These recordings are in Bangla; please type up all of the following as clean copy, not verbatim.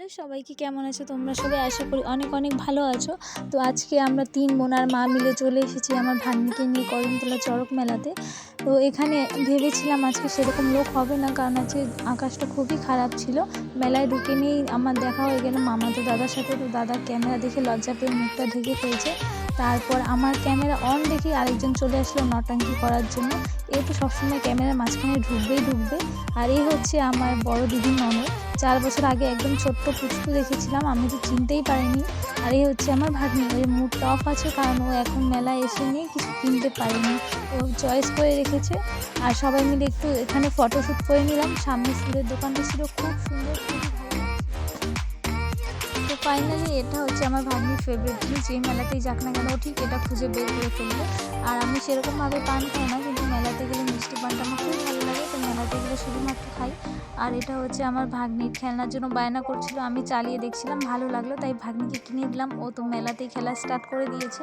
হ্যালো সবাইকে, কেমন আছো তোমরা সবাই? আশা করি অনেক অনেক ভালো আছো। তো আজকে আমরা 3 বোন আর মা মিলে চলে এসেছি আমার ভাগ্নিকে নিয়ে কদমতলা চড়ক মেলাতে। তো এখানে ভেবেছিলাম আজকে সেরকম লোক হবে না, কারণ আজকে আকাশটা খুবই খারাপ ছিল। মেলায় ঢুকে নিয়েই আমার দেখা হয়ে গেল মামাতো দাদার সাথে। তো দাদা ক্যামেরা দেখে লজ্জা পেয়ে মুখটা ঢেকে ফেলছে। তারপর আমার ক্যামেরা অন দেখে আরেকজন চলে আসলো নটাঙ্কি করার জন্য। এ তো সবসময় ক্যামেরার মাঝখানে ঢুকবে। আর এই হচ্ছে আমার বড় দিদির ননদ। 4 বছর আগে একদম ছোট্ট পুচকু দেখেছিলাম, আমি তো চিনতেই পারিনি। আর এই হচ্ছে আমার ভাগ্নি। ওই মুডটা অফ আছে, কারণ ও এখন মেলায় এসে নিয়ে কিছু কিনতে পারেনি, ও চয়েস করে রেখেছে। আর সবাই মিলে একটু এখানে ফটোশ্যুট করে নিলাম। সামনে ফুলের দোকানটা ছিল খুব সুন্দর, খুবই ভালো লাগছে। তো ফাইনালি এটা হচ্ছে আমার ভাগ্নির ফেভারিট জিনিস, যেই মেলাতেই যাক না কেন ও ঠিক এটা খুঁজে বের করে ফেলবে। আর আমি সেরকমভাবে পান খাই না, কিন্তু মেলাতে গেলে মিষ্টি পানটা আমার খুব ভালো লাগে, তো মেলাতে গেলে শুধুমাত্র খাই। আর এটা হচ্ছে আমার ভাগ্নির খেলনার জন্য বায়না করছিল, আমি চালিয়ে দেখছিলাম, ভালো লাগলো তাই ভাগ্নিকে কিনে দিলাম। ও তো মেলাতেই খেলা স্টার্ট করে দিয়েছে,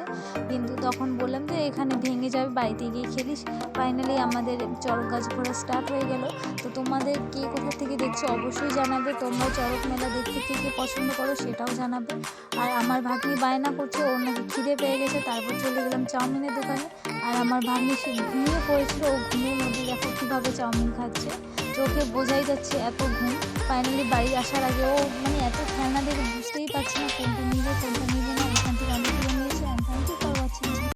কিন্তু তখন বললাম যে এখানে ভেঙে যাবে, বাড়িতে গিয়ে খেলিস। ফাইনালি আমাদের চড়ক গাছ ঘোরা স্টার্ট হয়ে গেল। তো তোমাদের কে কোথা থেকে দেখছো অবশ্যই জানাবে, তোমরা চড়ক মেলা দেখতে কে কে পছন্দ করো সেটাও জানাবে। আর আমার ভাগ্নি বায়না করছে, ওর নাকি খিদে পেয়ে গেছে, তারপর চলে গেলাম চাউমিনের দোকানে। আর আমার ভাগ্নি সে ঘুমিয়ে পড়েছিল, ও ঘুমের মধ্যে দেখো কীভাবে চাউমিন খাচ্ছে, চোখে বোঝাই যাচ্ছে এত ঘুম। ফাইনালি বাড়ি আসার আগে ও এত খেলনা দেখে বুঝতেই পারছি না কোনটা নিবে কোনটা নিবে না, এখান